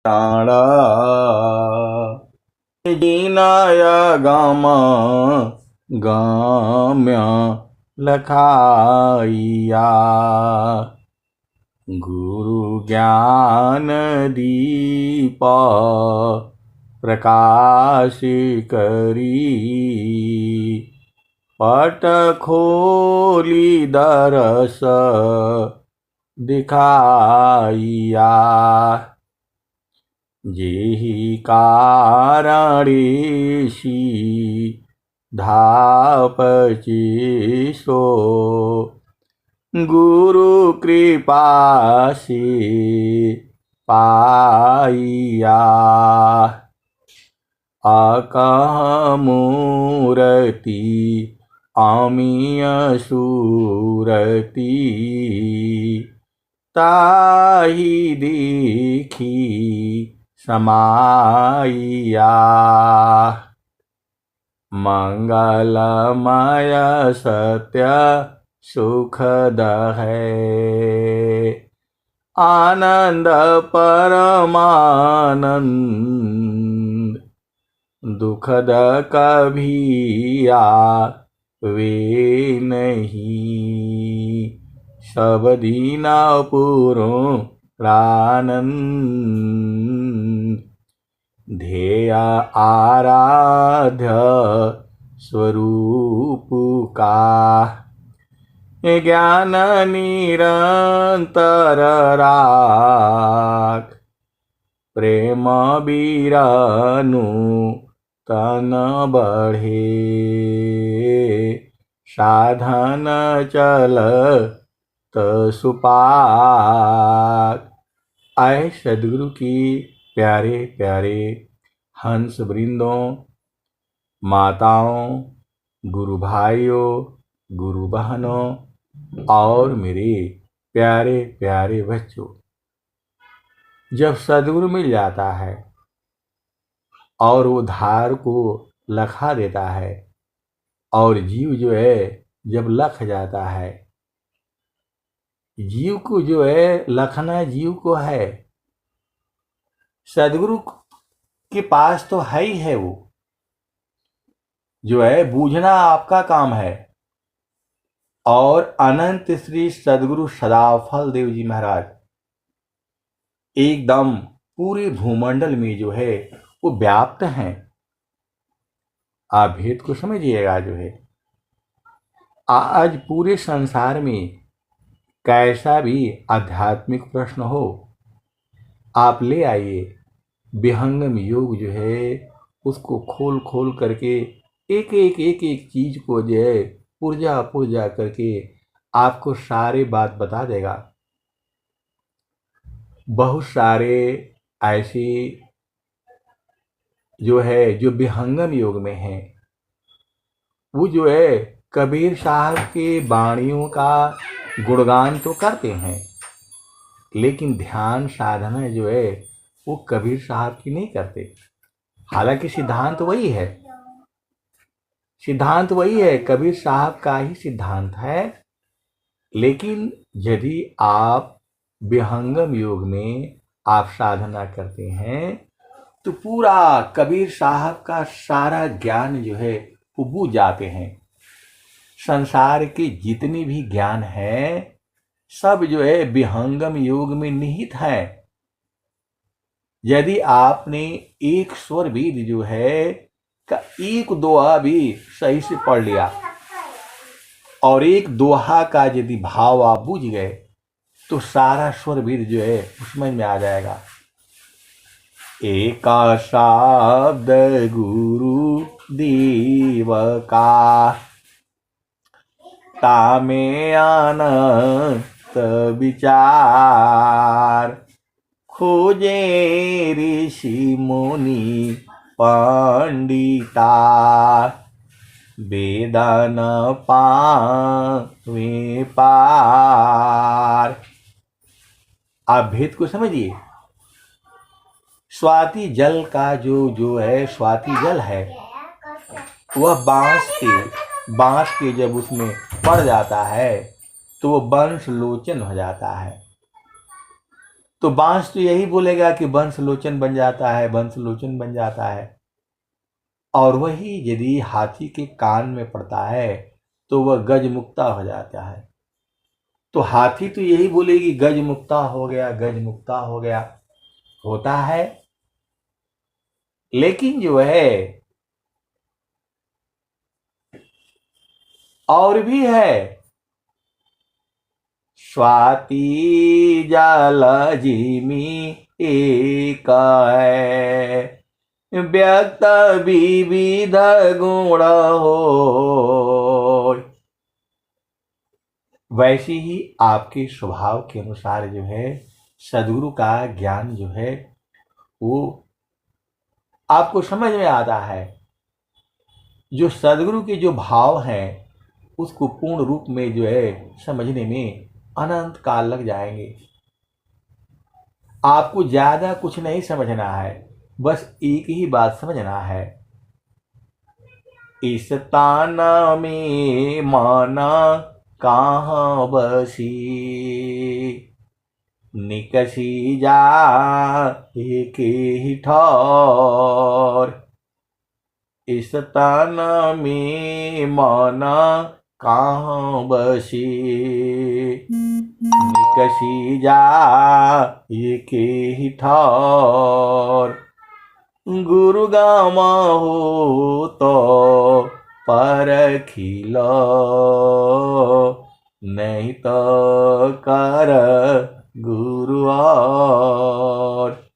टाणा जीनाय गाम गाम्य लखाइया गुरु ज्ञान दीप प्रकाश करी पट खोली दरस दिखाइया जेहि कारणेशी धापची सो गुरु कृपा से पाइया अकह मूर्ति अमीय सूरति ताहि देखी समाइया मंगलमय सत्य सुखद है आनंद परमानंद दुखद कभी आवे नहीं सब दीन पुरानंद ध्येय आराध्य स्वरूप का ज्ञान निरंतर राख प्रेम बीरनु तन बढ़े साधन चल सुपाक। आए सदगुरु की प्यारे प्यारे हंस वृंदों, माताओं, गुरु भाइयों, गुरु बहनों और मेरे प्यारे प्यारे बच्चों, जब सदगुरु मिल जाता है और वो धार को लखा देता है और जीव जो है जब लख जाता है, जीव को जो है लखना जीव को है, सदगुरु के पास तो है ही है, वो जो है बूझना आपका काम है। और अनंत श्री सदगुरु सदाफल देव जी महाराज एकदम पूरे भूमंडल में जो है वो व्याप्त हैं। आप भेद को समझिएगा। जो है आज पूरे संसार में कैसा भी आध्यात्मिक प्रश्न हो, आप ले आइए, विहंगम योग जो है उसको खोल खोल करके एक एक चीज को जो है पुर्जा पुर्जा करके आपको सारे बात बता देगा। बहुत सारे ऐसे जो है जो विहंगम योग में हैं, वो जो है कबीर साहब के वाणियों का गुणगान तो करते हैं, लेकिन ध्यान साधना जो है वो कबीर साहब की नहीं करते। हालांकि सिद्धांत वही है, सिद्धांत वही है, कबीर साहब का ही सिद्धांत है। लेकिन यदि आप विहंगम योग में आप साधना करते हैं तो पूरा कबीर साहब का सारा ज्ञान जो है वो बूझ जाते हैं। संसार के जितने भी ज्ञान है सब जो है विहंगम योग में निहित है। यदि आपने एक स्वर वेद जो है का एक दोहा भी सही से पढ़ लिया और एक दोहा का यदि भाव आप बूझ गए तो सारा स्वर वेद जो है समझ में आ जाएगा। एका शब्द गुरु देव का तामे अनंत विचार खोजे ऋषि मुनि पंडिता वेदन पावे पार। आप भेद को समझिए। स्वाति जल का जो है स्वाति जल है वह बांस के जब उसमें पड़ जाता है तो वो वंश लोचन हो जाता है। तो बांस तो यही बोलेगा कि वंश लोचन बन जाता है, वंश लोचन बन जाता है। और वही यदि हाथी के कान में पड़ता है तो वह गज मुक्ता हो जाता है। तो हाथी तो यही बोलेगी गज मुक्ता हो गया, गज मुक्ता हो गया, होता है। लेकिन जो है और भी है, स्वाति जल जिमी एक है, व्यक्त विविध गुण हो। वैसे ही आपके स्वभाव के अनुसार जो है सदगुरु का ज्ञान जो है वो आपको समझ में आता है। जो सदगुरु के जो भाव हैं उसको पूर्ण रूप में जो है समझने में अनंत काल लग जाएंगे। आपको ज्यादा कुछ नहीं समझना है, बस एक ही बात समझना है, इस ताना में माना कहाँ बसी, निकसी जा एक ही ठौर। इस ताना में माना कहाँ बसी, निकसी जा एक ही ठौर। गुरु गामा हो तो परखिलो, नहीं तो कर गुरु और।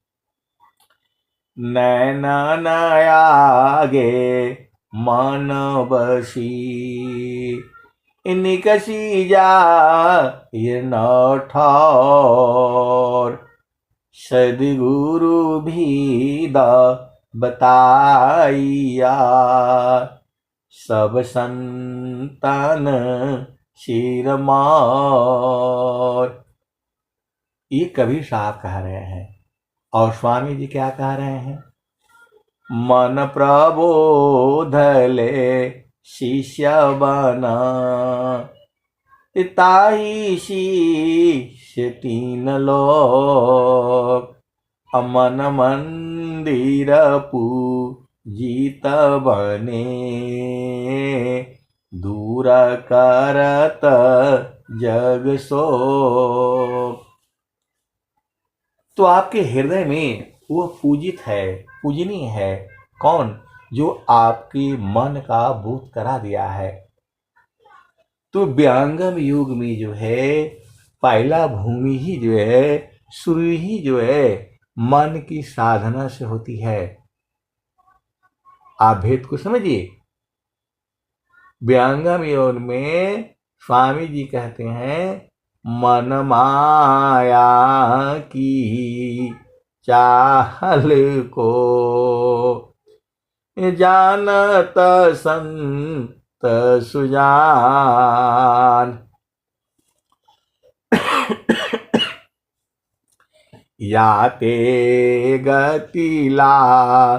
नैना नयागे मन बसी, निकसी जा ये न ठौर। सदगुरु भी द बताइया, सब संतन सिर मार। ये कबीर साहब कह रहे हैं। और स्वामी जी क्या कह रहे हैं? मन प्रबोध ले शिष्य बना, ताही शीश तीन लोक। अमन मंदिर पूजित बने, दूर करत जग शोक। तो आपके हृदय में वो पूजित है, पूजनीय है। कौन? जो आपके मन का बोध करा दिया है। तो व्यंगम युग में जो है पहला भूमि ही जो है, शुरू ही जो है मन की साधना से होती है। आप भेद को समझिए। व्यंगम योग में स्वामी जी कहते हैं मन माया की चाहल को, जानत संत सुजान। याते गतिला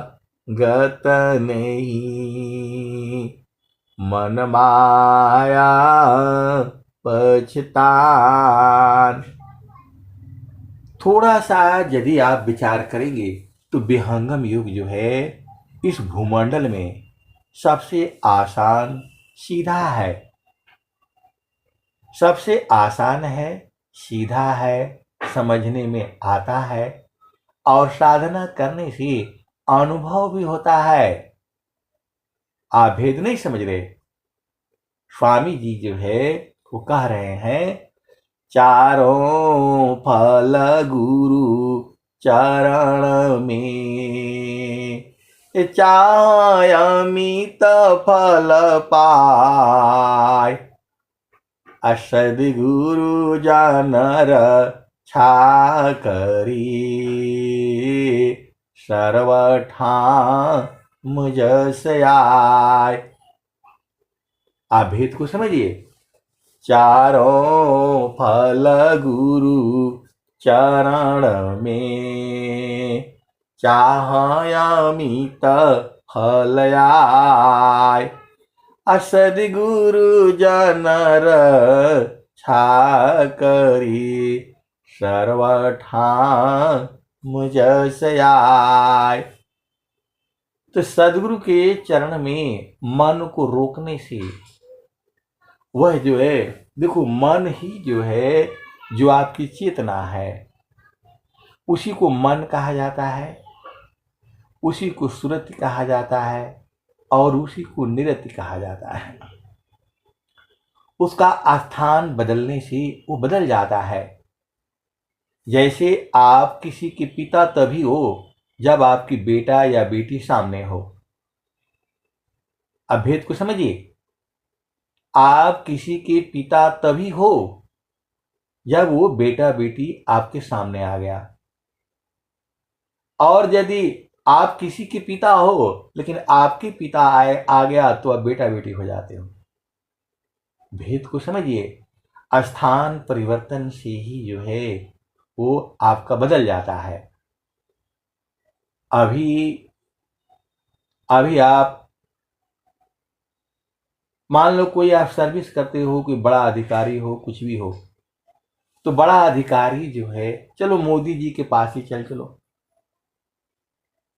गत नहीं, मन माया पछतान। थोड़ा सा यदि आप विचार करेंगे तो विहंगम युग जो है इस भूमंडल में सबसे आसान सीधा है, सबसे आसान है, सीधा है, समझने में आता है और साधना करने से अनुभव भी होता है। आप भेद नहीं समझ रहे। स्वामी जी जो है वो कह रहे हैं चारों फल गुरु चरण में, चायमित फल पाय। सद्गुरु जानर छा करी, सर्वठा मुझस आय। आप भेद को समझिए। चारों फल गुरु चरण में, चाहयामित फल आय। सद्गुरु जनर छा करी, सर्वठान मुझ से आए। तो सदगुरु के चरण में मन को रोकने से वह जो है, देखो मन ही जो है, जो आपकी चेतना है, उसी को मन कहा जाता है, उसी को सुरति कहा जाता है और उसी को निरति कहा जाता है। उसका स्थान बदलने से वो बदल जाता है। जैसे आप किसी के पिता तभी हो जब आपकी बेटा या बेटी सामने हो। अब भेद को समझिए, आप किसी के पिता तभी हो जब वो बेटा बेटी आपके सामने आ गया, और यदि आप किसी के पिता हो लेकिन आपके पिता आ गया तो आप बेटा बेटी हो जाते हो। भेद को समझिए, स्थान परिवर्तन से ही जो है वो आपका बदल जाता है। अभी अभी आप मान लो कोई आप सर्विस करते हो, कोई बड़ा अधिकारी हो, कुछ भी हो, तो बड़ा अधिकारी जो है, चलो मोदी जी के पास ही चलो।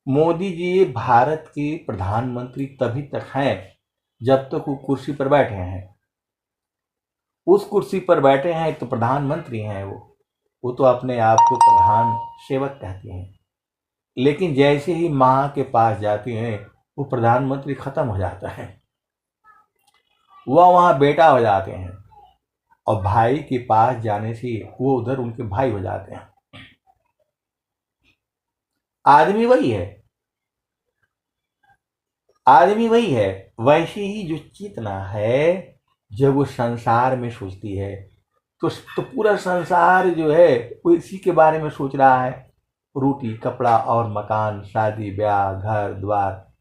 मोदी जी भारत के प्रधानमंत्री तभी तक हैं जब तक वो कुर्सी पर बैठे हैं। उस कुर्सी पर बैठे हैं तो प्रधानमंत्री हैं वो तो अपने आप को प्रधान सेवक कहते हैं। लेकिन जैसे ही माँ के पास जाते हैं वो प्रधानमंत्री खत्म हो जाता है, वह वहाँ बेटा हो जाते हैं, और भाई के पास जाने से वो उधर उनके भाई हो जाते हैं। आदमी वही है, आदमी वही है। वैसे ही जो चेतना है, जब वो संसार में सोचती है तो पूरा संसार जो है वो इसी के बारे में सोच रहा है। रोटी कपड़ा और मकान, शादी ब्याह, घर द्वार,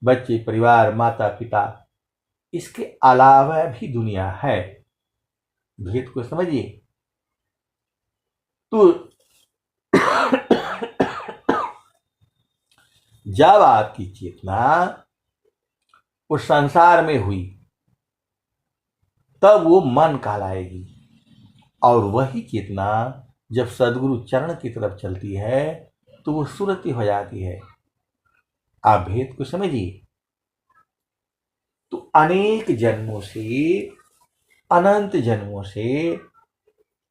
बच्चे परिवार, माता पिता, इसके अलावा भी दुनिया है। भेद को समझिए। तो जब आपकी चेतना उस संसार में हुई तब वो मन कहलाएगी, और वही चेतना जब सदगुरु चरण की तरफ चलती है तो वो सुरति हो जाती है। आप भेद को समझिए। तो अनेक जन्मों से, अनंत जन्मों से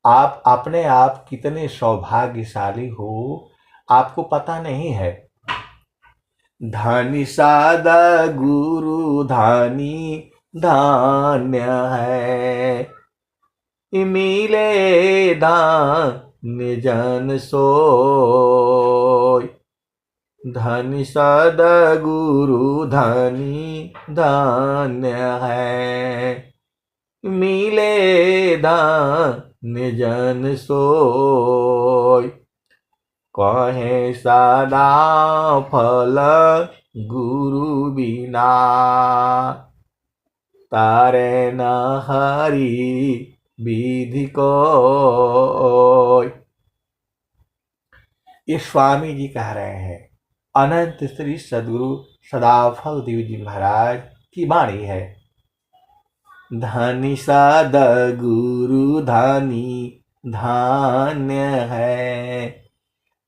आप अपने आप कितने सौभाग्यशाली हो आपको पता नहीं है। धनी सादा गुरु धानी धान्य है, मिले धान्य जन सोय। धनी सदा गुरु धनी धान्य है, मिले धान्य जन सोय। कहे सदा फल गुरु बिना, तारे न हरि विधि को। ये स्वामी जी कह रहे हैं, अनंत श्री सदगुरु सदाफल देव जी महाराज की वाणी है। धनी सद गुरु धनी धान्य है,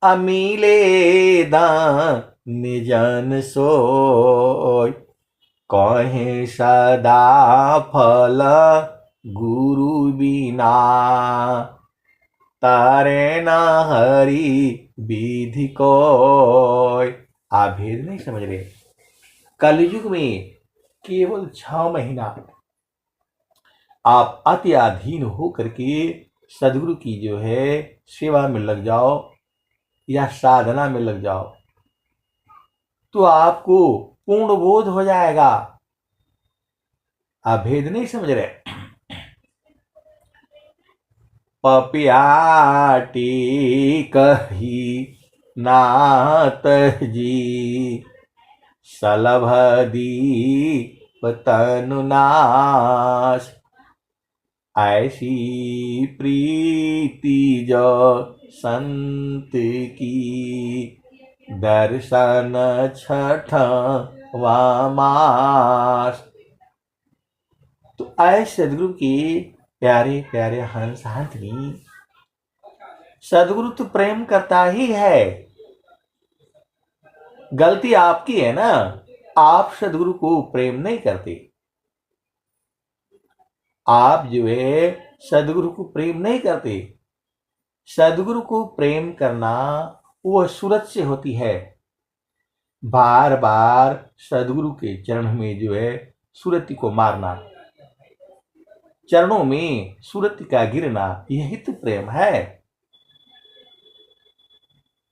अमिले दान्य जन सोय। कहे सदा फल गुरु बिना, तारे न हरि विधि कोय। आप भेद नहीं समझ रहे। कलयुग में केवल 6 महीना आप अति अधीन हो करके सदगुरु की जो है सेवा में लग जाओ या साधना में लग जाओ तो आपको पूर्ण बोध हो जाएगा। आप भेद नहीं समझ रहे। पपियाटी कही नाथ जी, सलभ दीप तनु नाश। ऐसी प्रीति जो संत की, दर्शन छठ वामास। तो ऐसे सदगुरु की प्यारे प्यारे हंस हंसनी, सदगुरु तो प्रेम करता ही है, गलती आपकी है ना, आप सदगुरु को प्रेम नहीं करते। आप जो है सदगुरु को प्रेम नहीं करते। सदगुरु को प्रेम करना वो सूरत से होती है। बार बार सदगुरु के चरण में जो है सूरती को मारना, चरणों में सूरती का गिरना, यही तो प्रेम है।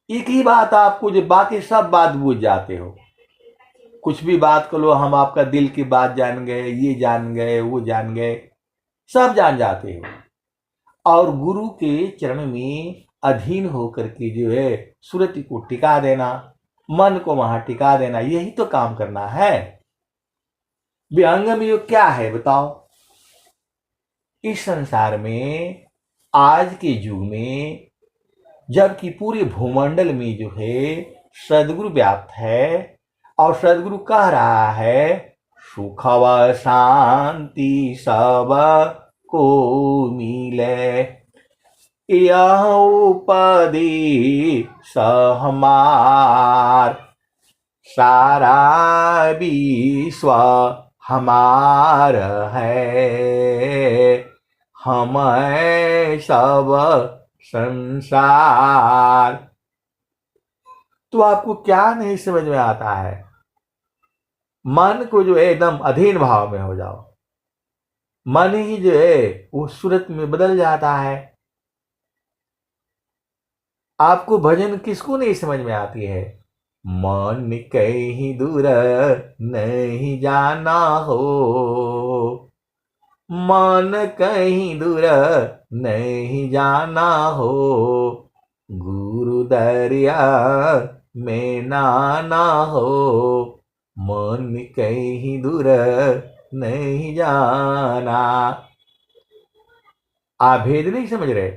एक ही बात आपको, जो बाकी सब बात बूझ जाते हो, कुछ भी बात कर लो, हम आपका दिल की बात जान गए, ये जान गए, वो जान गए, सब जान जाते हो। और गुरु के चरण में अधीन होकर के जो है सुरति को टिका देना, मन को वहां टिका देना, यही तो काम करना है। विहंगम योग क्या है बताओ? इस संसार में आज के युग में, जबकि पूरे भूमंडल में जो है सदगुरु व्याप्त है, और सदगुरु कह रहा है सुख व शांति सब को मिले, यह उपदेश हमार, सारा विश्व हमार है, हम सब संसार। तो आपको क्या नहीं समझ में आता है? मन को जो है एकदम अधीन भाव में हो जाओ, मन ही जो है वो सूरत में बदल जाता है। आपको भजन किसको नहीं समझ में आती है? मन कहीं दूर नहीं जाना हो, मन कहीं दूर नहीं जाना हो, गुरु दरिया में नाना हो, मन कहीं दूर नहीं जाना। आप भेद नहीं समझ रहे?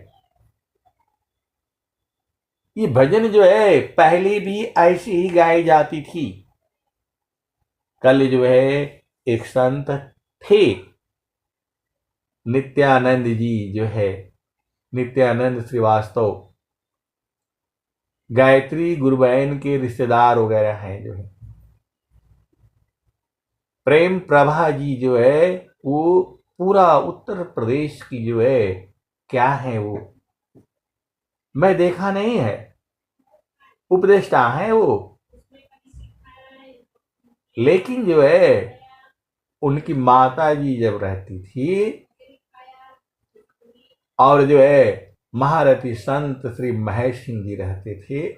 ये भजन जो है पहले भी ऐसी ही गाई जाती थी। कल जो है एक संत थे, नित्यानंद जी जो है, नित्यानंद श्रीवास्तव, गायत्री गुरुबैन के रिश्तेदार वगैरह हैं जो है। प्रेम प्रभा जी जो है वो पूरा उत्तर प्रदेश की जो है क्या है, वो मैं देखा नहीं है, उपदेष्टा है वो। लेकिन जो है उनकी माता जी जब रहती थी, और जो है महारथी संत श्री महेश सिंह जी रहते थे,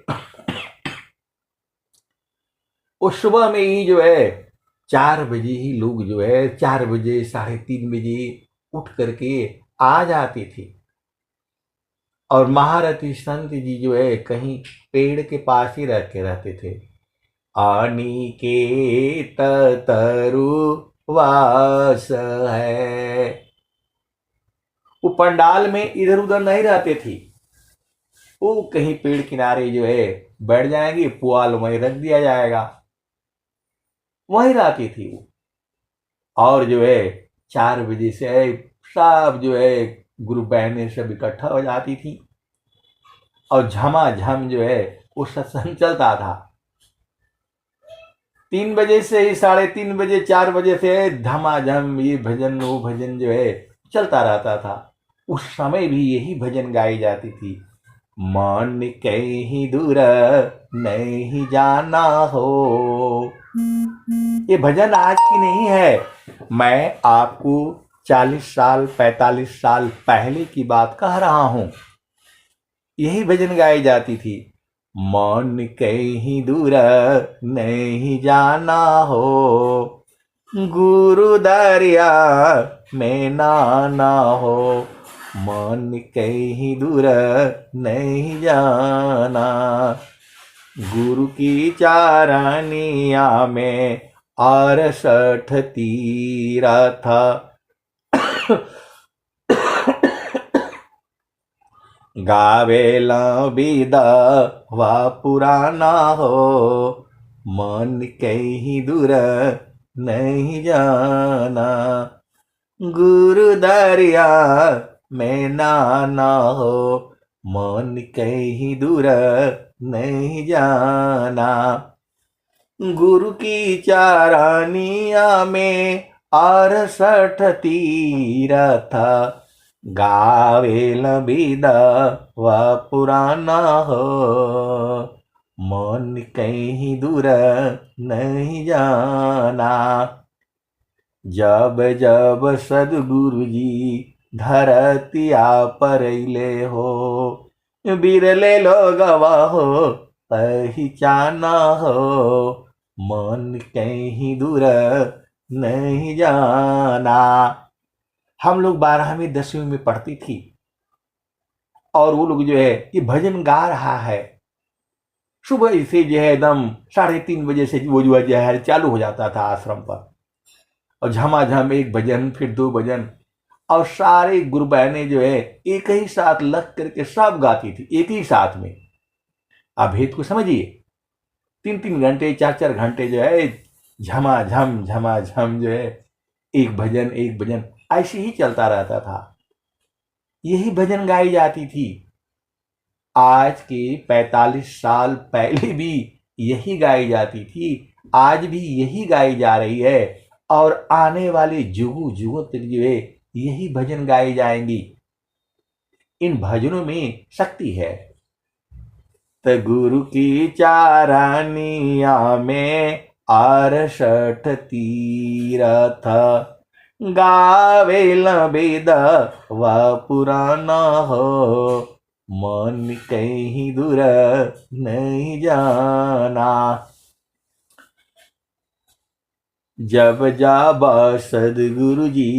उस सुबह में ही जो है 4 बजे ही लोग जो है 4 बजे 3:30 बजे उठ करके आ जाते थे। और महारथी संत जी जो है कहीं पेड़ के पास ही रह के रहते थे। अनिकेत तरु वास है, वो पंडाल में इधर उधर नहीं रहते थे, वो कहीं पेड़ किनारे जो है बैठ जाएंगे, पुआल वहीं रख दिया जाएगा, वहीं रहती थी वो। और जो है 4 बजे से सब जो है गुरु बहनें सब इकट्ठा हो जाती थी, और झमाझम जो है वो सत्संग चलता था। 3 बजे से ही 3:30 बजे 4 बजे से धमाधम ये भजन वो भजन जो है चलता रहता था। उस समय भी यही भजन गाई जाती थी, मन कहीं दूर नहीं जाना हो। ये भजन आज की नहीं है, मैं आपको 40 साल 45 साल पहले की बात कह रहा हूं। यही भजन गाई जाती थी, मन कहीं दूर नहीं जाना हो, गुरु दरिया में नाना हो, मन कहीं दूर नहीं जाना, गुरु की चारनिया में 68 तीरथ गावेला विधवा पुराना हो, मन कहीं दूर नहीं जाना, गुरु दरिया में नाना हो, मन कहीं दूर नहीं जाना। गुरु की चारानिया में 68 तीरथ, गावे लबीदा व पुराना हो, मन कहीं दूर नहीं जाना। जब जब सदगुरु जी धरतिया परैले हो, बिरले लोगवा हो पहचाना हो, मन कहीं दूर नहीं जाना। हम लोग 12वीं 10वीं में पढ़ती थी और वो लोग जो है ये भजन गा रहा है, सुबह से जो है एकदम 3:30 बजे से वो जो है चालू हो जाता था आश्रम पर, और झमाझम एक भजन फिर 2 भजन, और सारे गुरु बहनें जो है एक ही साथ लग करके सब गाती थी एक ही साथ में। आप भेद को समझिए, 3-3 घंटे 4-4 घंटे जो है झमाझम जो है एक भजन ऐसे ही चलता रहता था, यही भजन गाई जाती थी। आज के 45 साल पहले भी यही गाई जाती थी, आज भी यही गाई जा रही है, और आने वाले जुगों तक जो है यही भजन गाए जाएंगी। इन भजनों में शक्ति है। तो गुरु की चारानिया में 68 तीरथ, गावे लबेद व पुराना हो, मन कहीं दूर नहीं जाना। जब जाबा सदगुरु जी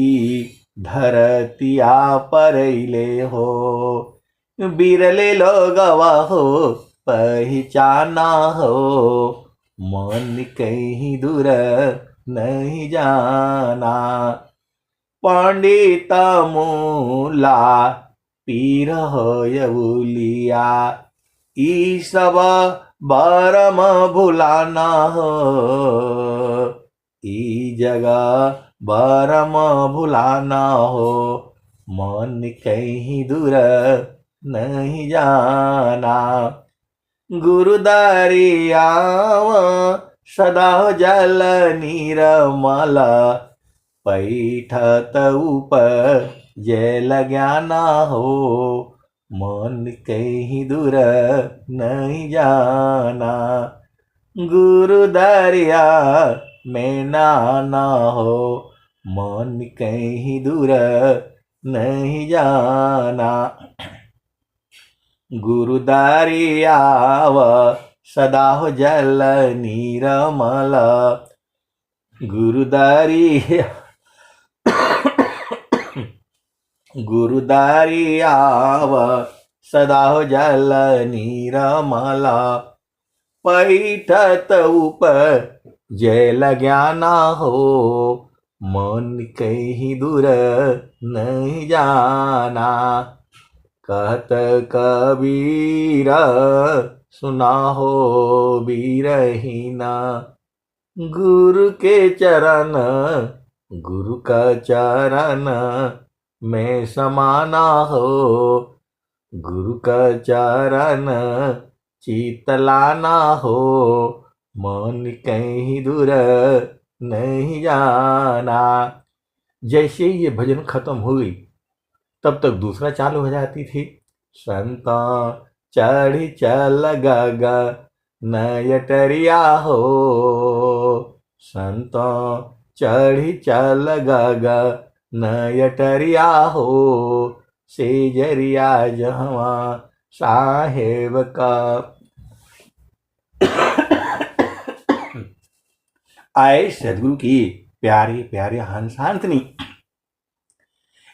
धरतिया परैले हो, बिरले लोगवा हो पहचाना हो, मन कहीं दूर नहीं जाना। पंडित मूला पीर होयउलिया, ई सब बरम भुलाना हो, ई जगह बरम भुलाना हो, मन कहीं दूर नहीं जाना। गुरुदरियाव सदा जल निर्मल, पैठत ऊपर जल ज्ञाना हो, मन कहीं दूर नहीं जाना। गुरुदरिया में नाना हो, मन कहीं दूर नहीं जाना। गुरुदरियाव सदा हो जल निर्मल, गुरुदरियाव सदा हो जल निर्मल, पैठत ऊपर जल ज्ञाना हो, मन कहीं दूर नहीं जाना। कहत कबीर सुना हो बीरहीना, गुरु के चरण गुरु का चरण में समाना हो, गुरु का चरण चितलाना हो, मन कहीं दूर नहीं जाना। जैसे ही ये भजन खत्म हुई तब तक दूसरा चालू हो जाती थी। संता चढ़ी चल गगा नयटरिया हो, संता चढ़ी चल गगा नयटरिया हो, सेजरिया जहवा साहेब का। आए सदगुरु की प्यारे प्यारे हंसांतनी,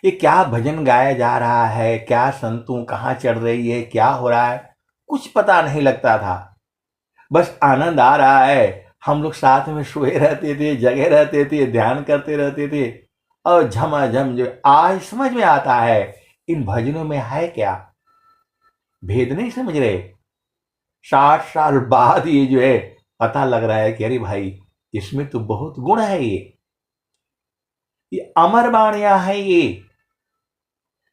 ये क्या भजन गाया जा रहा है, क्या संतों कहाँ चढ़ रही है, क्या हो रहा है, कुछ पता नहीं लगता था। बस आनंद आ रहा है। हम लोग साथ में सोए रहते थे, जगे रहते थे, ध्यान करते रहते थे, और झमाझम जो आज समझ में आता है इन भजनों में है क्या, भेद नहीं समझ रहे। 60 साल बाद ये जो है पता लग रहा है कि अरे भाई इसमें तो बहुत गुण है। ये अमर वाणियां है ये।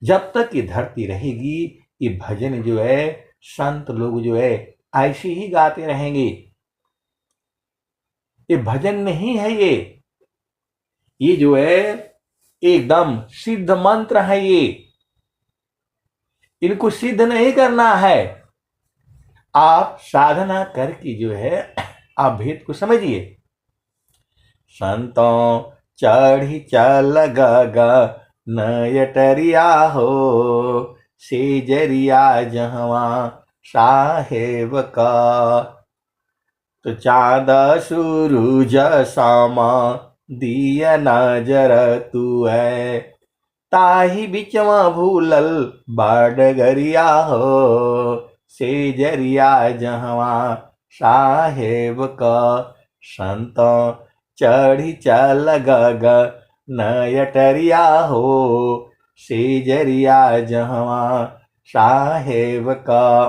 जब तक ये धरती रहेगी ये भजन जो है संत लोग जो है ऐसे ही गाते रहेंगे। ये भजन नहीं है ये जो है एकदम सिद्ध मंत्र है ये। इनको सिद्ध नहीं करना है, आप साधना करके जो है आप भेद को समझिए। संतों चढ़ी चल गग नयटरिया हो, सेजरिया जहवा साहेब का। तो चाँद सूरज सामा दिया नजर तू है, ताही बिचवा भूलल बाडगरिया हो, सेजरिया जहवा साहेब का। संत चढ़ी चल गग नयटरिया हो, सेजरिया जहवा साहेब का।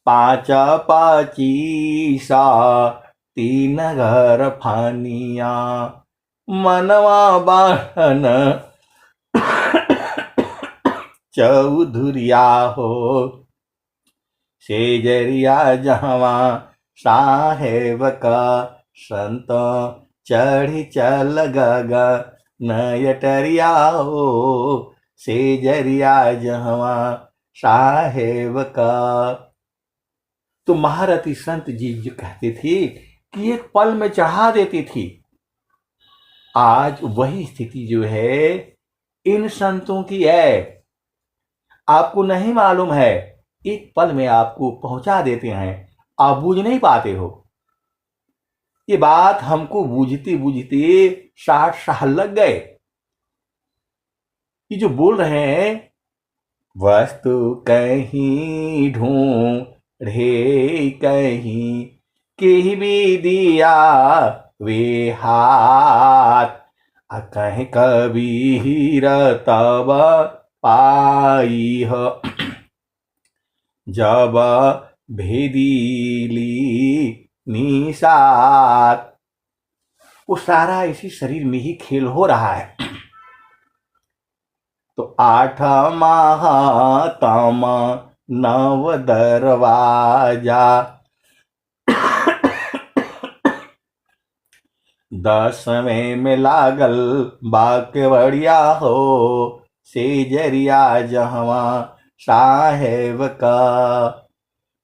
पाँच पाचीसा तीन घर फानिया, मनवा बाहन चौधुरिया हो, सेजरिया जहवा साहेब का। संत चढ़ी चल गग नयटरिया हो, सेजरिया जहवा साहेब का। तो महारथी संत जी जो कहते थे कि एक पल में चढ़ा देती थी, आज वही स्थिति जो है इन संतों की है। आपको नहीं मालूम है, एक पल में आपको पहुंचा देते हैं, आप बूझ नहीं पाते हो। ये बात हमको बूझते बूझते 60 साल लग गए। ये जो बोल रहे हैं वस्तु कहीं ढूंढे कहीं के भी दिया वे हाथ, कहीं कबीर तब पाई हो, जब भेदीली निषाद। वो सारा इसी शरीर में ही खेल हो रहा है। तो 8 महातम नव दरवाजा, 10वें में लागल बाकेवड़िया हो, सेजरिया जहवा साहेब का।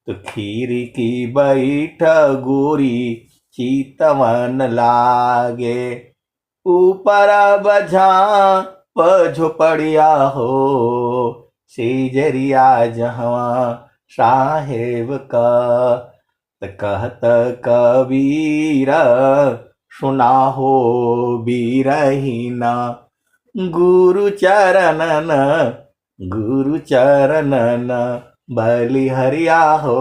तो खीर की बैठ गोरी चितवन लागे, ऊपर बझा झोपड़िया हो, सेजरिया जहवा साहेब का। त कहत कबीर सुना हो बीरहीना, गुरु चरणन बलिहरिया हो,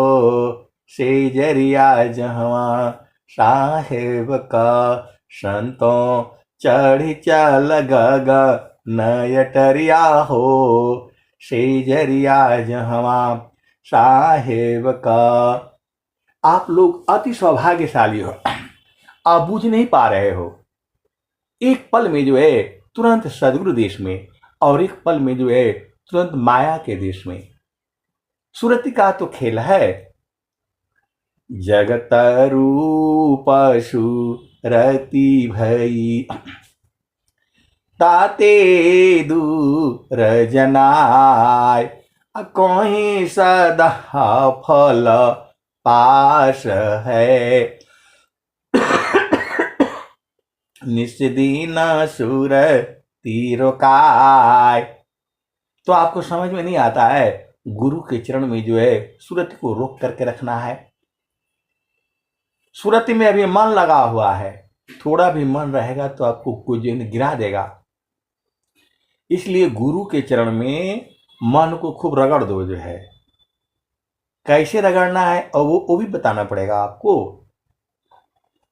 सेजरिया जहवा साहेब का। संतों चढ़ी चल गग नयटरिया हो, सेजरिया जहवा साहेब का। आप लोग अति सौभाग्यशाली हो, आप बूझ नहीं पा रहे हो। एक पल में जो है तुरंत सदगुरु देश में, और एक पल में जो है तुरंत माया के देश में। सुरति का तो खेल है। जगत रूप सुरति भई, ताते दूर जनाय, कहीं सदा फल पास है, निस्दिन सुर तीरोकाय। तो आपको समझ में नहीं आता है, गुरु के चरण में जो है सुरति को रोक करके रखना है। सुरति में अभी मन लगा हुआ है, थोड़ा भी मन रहेगा तो आपको कुछ गिरा देगा। इसलिए गुरु के चरण में मन को खूब रगड़ दो जो है। कैसे रगड़ना है और वो भी बताना पड़ेगा आपको।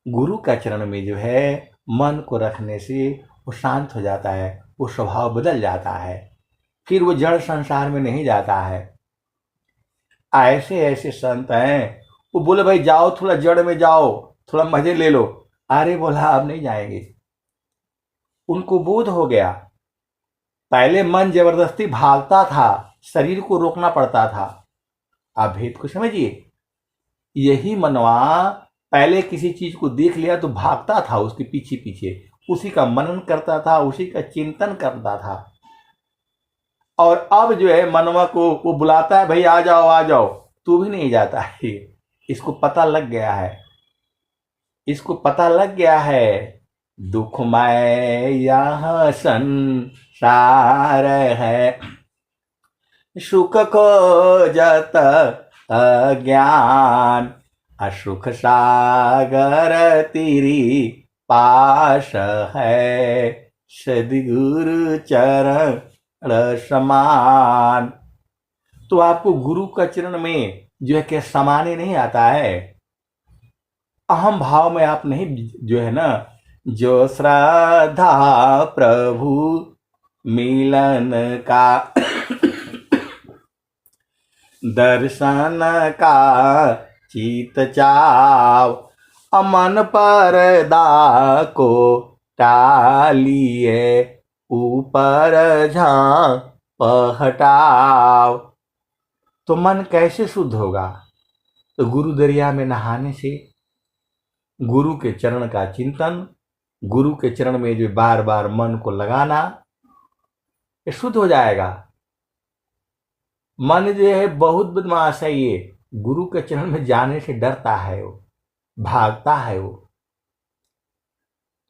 गुरु का चरण में जो है मन को रखने से वो शांत हो जाता है, वो स्वभाव बदल जाता है, फिर वो जड़ संसार में नहीं जाता है। ऐसे ऐसे संत हैं, वो बोले भाई जाओ थोड़ा जड़ में जाओ, थोड़ा मजे ले लो। अरे बोला अब नहीं जाएंगे, उनको बोध हो गया। पहले मन जबरदस्ती भागता था, शरीर को रोकना पड़ता था। आप भेद को समझिए। यही मनवा पहले किसी चीज को देख लिया तो भागता था उसके पीछे पीछे, उसी का मनन करता था, उसी का चिंतन करता था। और अब जो है मनवा को वो बुलाता है, भाई आ जाओ, तू भी नहीं जाता है। इसको पता लग गया है, इसको पता लग गया है दुखमय यह संसार है, सुख खोजत अज्ञान, असुख सागर तेरी पास है, सदगुरु चरण समान। तो आपको गुरु का चरण में जो है कि समाने नहीं आता है, अहम भाव में आप नहीं जो है ना, जो श्रद्धा प्रभु मिलन का दर्शन का चित चाव, अमन पर्दा को टालिए ऊपर झांप हटाव। तो मन कैसे शुद्ध होगा? तो गुरु दरिया में नहाने से, गुरु के चरण का चिंतन, गुरु के चरण में जो बार बार मन को लगाना, ये शुद्ध हो जाएगा। मन जो है बहुत बदमाश है, ये गुरु के चरण में जाने से डरता है, वो भागता है। वो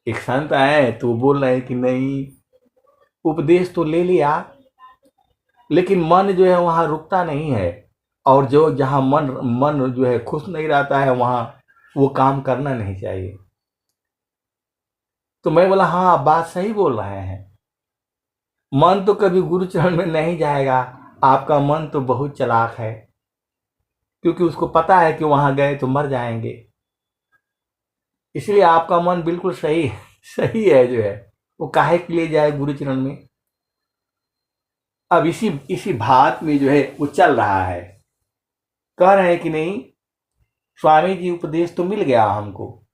एक संत आए तो वो बोल रहे हैं कि नहीं, उपदेश तो ले लिया लेकिन मन जो है वहां रुकता नहीं है, और जो जहां मन मन जो है खुश नहीं रहता है वहां वो काम करना नहीं चाहिए। तो मैं बोला हाँ, बात सही बोल रहे हैं। मन तो कभी गुरु चरण में नहीं जाएगा। आपका मन तो बहुत चालाक है, क्योंकि उसको पता है कि वहां गए तो मर जाएंगे, इसलिए आपका मन बिल्कुल सही है जो है, वो काहे के लिए जाए गुरु चरण में। अब इसी बात में जो है वो चल रहा है, कह रहे हैं कि नहीं स्वामी जी उपदेश तो मिल गया हमको,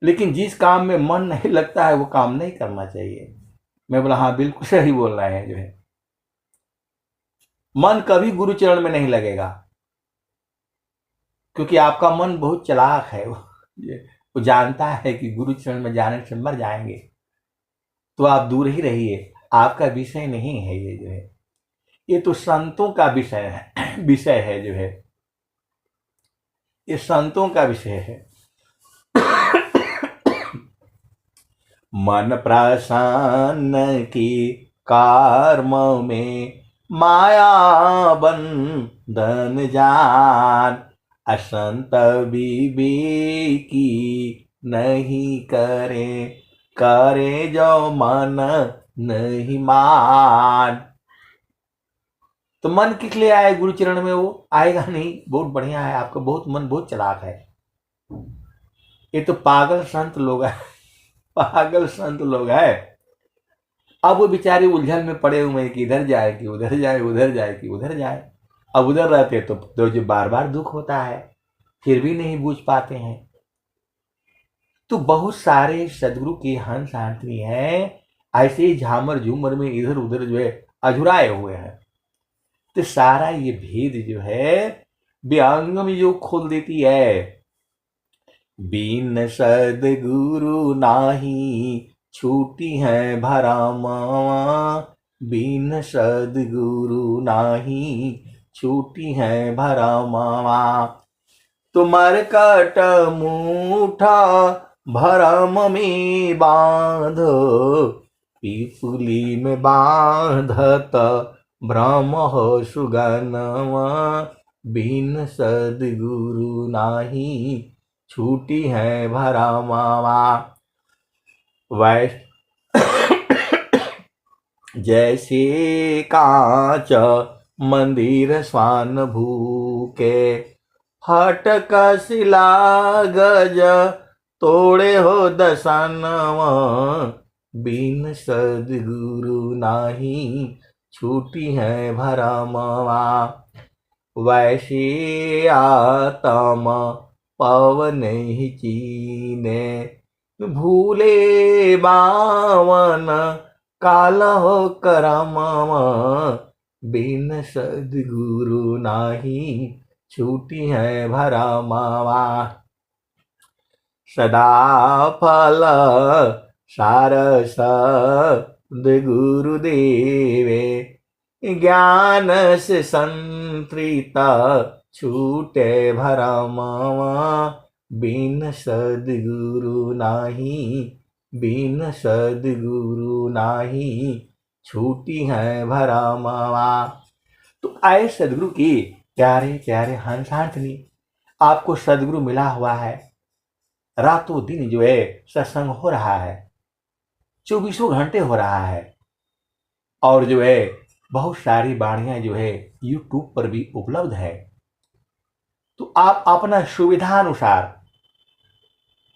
लेकिन जिस काम में मन नहीं लगता है वो काम नहीं करना चाहिए। मैं बोला हाँ, बिल्कुल सही बोल रहे हैं जो है, मन कभी गुरु चरण में नहीं लगेगा, क्योंकि आपका मन बहुत चालाक है। वो जानता है कि गुरु चरण में जाने से मर जाएंगे, तो आप दूर ही रहिए, आपका विषय नहीं है ये जो है, ये तो संतों का विषय है जो है, ये संतों का विषय है। मन प्रसन्न की कर्म में माया बंधन जान, असंत विवेकी नहीं करे जो मन नहीं मान। तो मन किस लिए आए गुरु चरण में? वो आएगा नहीं। बहुत बढ़िया है, आपका बहुत मन बहुत चालाक है। ये तो पागल संत लोग है, पागल संत लोग है। अब वो बेचारे उलझन में पड़े हुए हैं कि इधर जाए कि उधर जाए, उधर जाए कि उधर जाए। अब उधर रहते तो जो बार बार दुख होता है, फिर भी नहीं बूझ पाते हैं। तो बहुत सारे सदगुरु के हंस आंटी हैं ऐसे ही झामर झूमर में इधर उधर जो है अझुराए हुए हैं। तो सारा ये भेद जो है व्यंग में जो खोल देती है, बिन सदगुरु नाही छूटी है भरमावा, बिन सदगुरु नाही छूटी है भरमावा। तुमर कट मुठा भरम में बांधो, पिपुली में बांधत भ्रम हो सुगनवा, बिन सदगुरु नाही छूटी है भरमावा। वैस जैसे कांच मंदिर स्वान भूके, फटक शिला गज तोड़े हो दसनवा, बिन सदगुरु नाही छूटी है भरमवा। वैसे आत्म पवन ही चीने, भूले बावन कालह करमवा, बिन सद्गुरु नाही छूटी है भरमवा। सदा फल सारस गुरुदेवे, ज्ञान से संतृत छूटे भरमवा, बिन सद्गुरु नाही, बिन सद्गुरु नाही छूटी है भरमवा। तो आए सद्गुरु की प्यारे प्यारे हंसांतनी, आपको सद्गुरु मिला हुआ है, रातों दिन जो है सत्संग हो रहा है, 24 घंटे हो रहा है, और जो है बहुत सारी वाणियां जो है YouTube पर भी उपलब्ध है। तो आप अपना सुविधानुसार,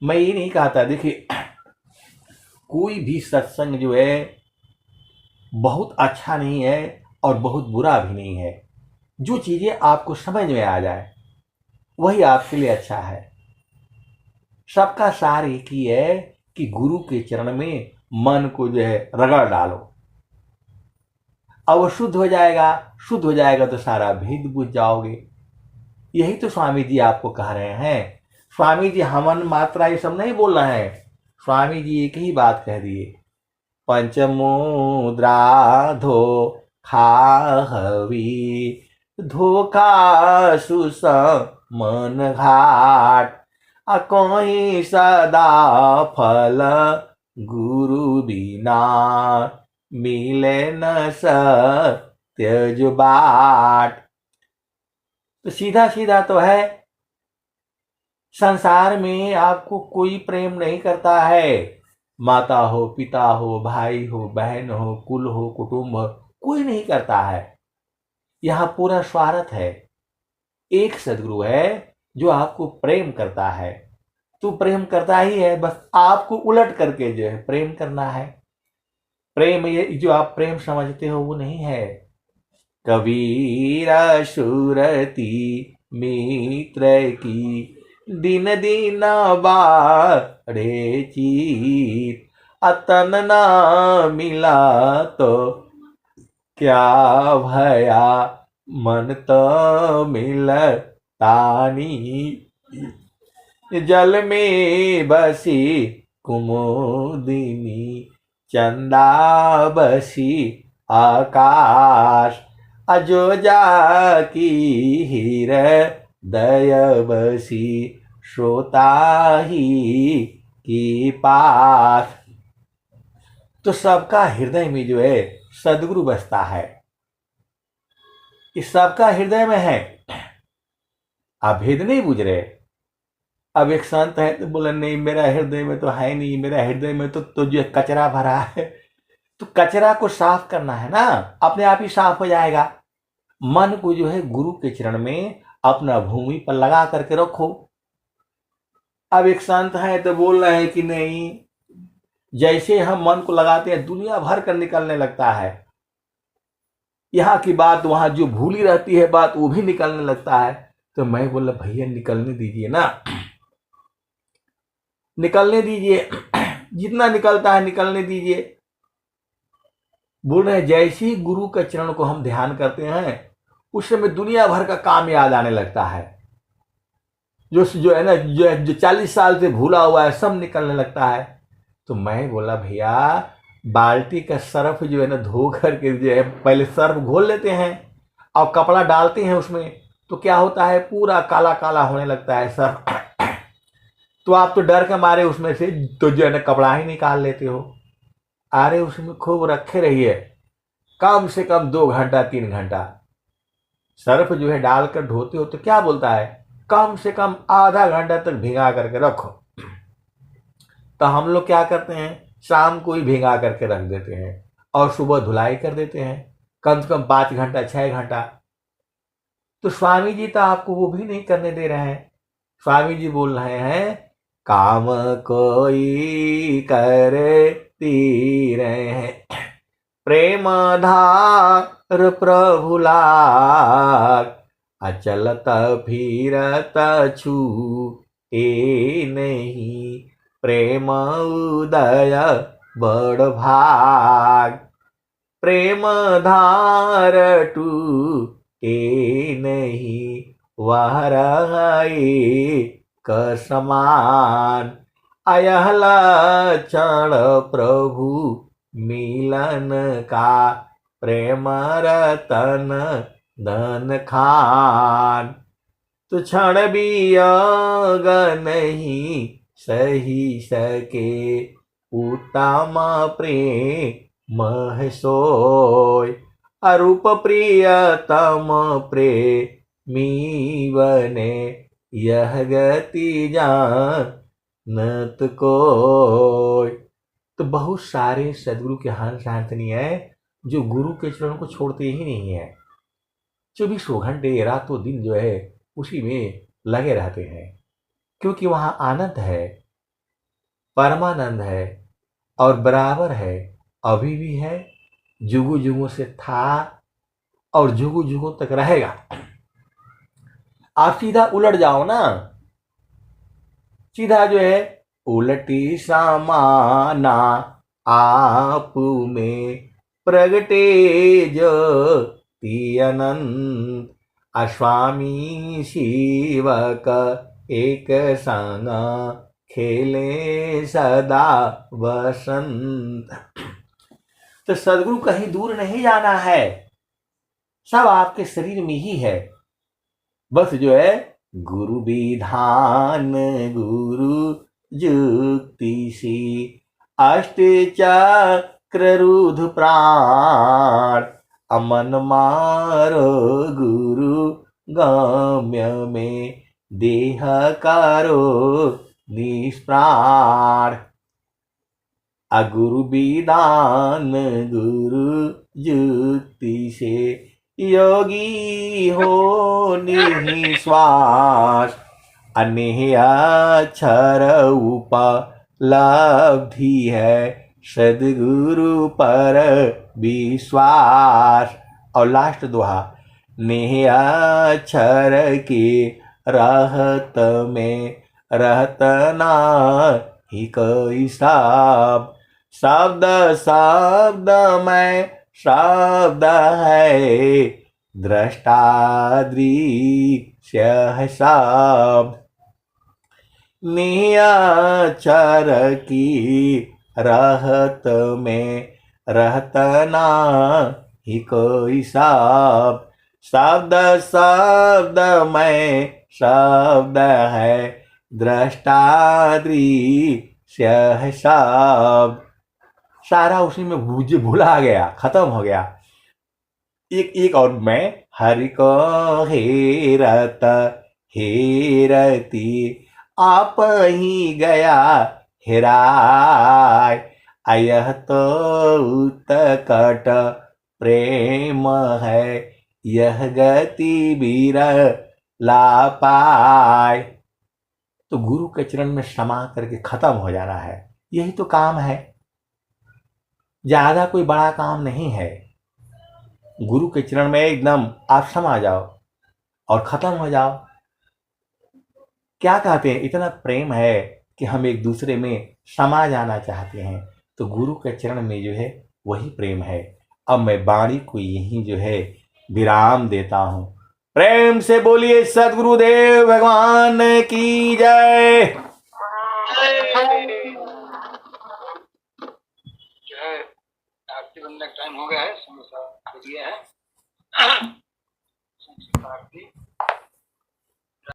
मैं ये नहीं कहता, देखिए कोई भी सत्संग जो है बहुत अच्छा नहीं है और बहुत बुरा भी नहीं है। जो चीजें आपको समझ में आ जाए वही आपके लिए अच्छा है। सबका सार एक ही है कि गुरु के चरण में मन को जो है रगड़ डालो, अब वो शुद्ध हो जाएगा। शुद्ध हो जाएगा तो सारा भेद बुझ जाओगे। यही तो स्वामी जी आपको कह रहे हैं। स्वामी जी हमन मात्रा ये सब नहीं बोल रहे हैं, स्वामी जी एक ही बात कह दिए, पंचमुद्रा धोखाहवी, धोखा सुस मन घाट, अकोई सदा फल गुरु बिना, मिले न त्यज बाट। तो सीधा सीधा तो है, संसार में आपको कोई प्रेम नहीं करता है। माता हो, पिता हो, भाई हो, बहन हो, कुल हो, कुटुंब हो, कोई नहीं करता है। यहां पूरा स्वार्थ है। एक सदगुरु है जो आपको प्रेम करता है, तो प्रेम करता ही है, बस आपको उलट करके जो है प्रेम करना है। प्रेम ये जो आप प्रेम समझते हो वो नहीं है। कबीर सुरती मित्र की, दिन दिन बाढ़े चीत, अतन न मिला तो क्या भया, मन तो मिल तानी, जल में बसी कुमुदिनी, चंदा बसी आकाश, अजोजा की हीर दय बसी, श्रोता ही की पास। तो सबका हृदय में जो है सदगुरु बसता है, इस सबका हृदय में है। आप भेद नहीं बुझ रहे। अब एक संत है तो बोले नहीं मेरा हृदय में तो है नहीं, मेरा हृदय में तो जो कचरा भरा है। तो कचरा को साफ करना है ना, अपने आप ही साफ हो जाएगा। मन को जो है गुरु के चरण में अपना भूमि पर लगा करके रखो। अब एक संत है तो बोल रहे हैं कि नहीं, जैसे हम मन को लगाते हैं दुनिया भर कर निकलने लगता है। यहाँ की बात वहां जो भूली रहती है बात वो भी निकलने लगता है। तो मैं बोला भैया निकलने दीजिए ना, निकलने दीजिए, जितना निकलता है निकलने दीजिए। बोल रहे हैं जैसे ही गुरु के चरण को हम ध्यान करते हैं उस समय दुनिया भर का काम याद आने लगता है। जो है ना जो 40 साल से भूला हुआ है सब निकलने लगता है। तो मैं बोला भैया बाल्टी का सर्फ जो है ना धो करके जो है पहले सर्फ घोल लेते हैं और कपड़ा डालते हैं उसमें, तो क्या होता है पूरा काला काला होने लगता है सर्फ। तो आप तो डर के मारे उसमें से तो जो है ना कपड़ा ही निकाल लेते हो। अरे उसमें खूब रखे रहिए, कम से कम 2 घंटा 3 घंटा सर्फ जो है डालकर धोते हो तो क्या बोलता है कम से कम आधा घंटा तक भिगा करके रखो। तो हम लोग क्या करते हैं शाम को ही भिगा करके रख देते हैं और सुबह धुलाई कर देते हैं, कम से कम 5 घंटा 6 घंटा। तो स्वामी जी तो आपको वो भी नहीं करने दे रहे हैं। स्वामी जी बोल रहे हैं काम कोई करती रहे, प्रेम धार प्रभु लाग, अचलत फिरत छूटे नहीं, प्रेम उदय बड़ भाग, प्रेम धार टूटे नहीं, वह रहे कसमान। अयह लक्षण प्रभु मिलन का, प्रेम रतन धन खान। तो क्षण भी योग नहीं सही सके, उत्तम प्रेम सोय। अरूप प्रियतम प्रेमी बने, यह गति जानत कोय। तो बहुत सारे सदगुरु के हंस हाथनी है जो गुरु के चरण को छोड़ते ही नहीं है, 24 घंटे रातों दिन जो है उसी में लगे रहते हैं, क्योंकि वहां आनंद है, परमानंद है और बराबर है, अभी भी है, जुगु जुगु से था और जुगु जुगु तक रहेगा। आप सीधा उलट जाओ ना, सीधा जो है उलटी समाना आप में प्रगटे जो अनंत। स्वामी शिवक एक संग खेले सदा वसंत। तो सदगुरु कहीं दूर नहीं जाना है, सब आपके शरीर में ही है। बस जो है गुरु विधान गुरु जुक्ति सी, अष्ट चक्र रुध प्राण। अमन मारो गुरु गम्य में, देह करो निष्प्राण। अगुरु विधान गुरु जुक्ति से, योगी हो निश्वास। अनेह अक्षर उपलब्धि है, सदगुरु पर विश्वास। और लास्ट दोहा, नेह अक्षर के रहत में, रहत ना ही कोई साब। शब्द शब्द में शब्द है, दृष्टा दृश्य है शब्द। नियचर की रहत में, रहत ना ही कोई शब्द। शब्द शब्द में शब्द है, दृष्टा दृश्य है शब्द। सारा उसी में भूला गया, खत्म हो गया। एक और मैं, हरि को हेरत हेरती, आप ही गया हेराय। अयह तो उत्कट प्रेम है, यह गति बिरला पाय। तो गुरु के चरण में समा करके खत्म हो जाना है, यही तो काम है, ज्यादा कोई बड़ा काम नहीं है। गुरु के चरण में एकदम आप समा जाओ और खत्म हो जाओ। क्या कहते हैं, इतना प्रेम है कि हम एक दूसरे में समा जाना चाहते हैं। तो गुरु के चरण में जो है वही प्रेम है। अब मैं वाणी को यहीं जो है विराम देता हूं। प्रेम से बोलिए सदगुरुदेव भगवान की जय। जो है आरती बनने का टाइम हो गया है, समय दिया है। आरती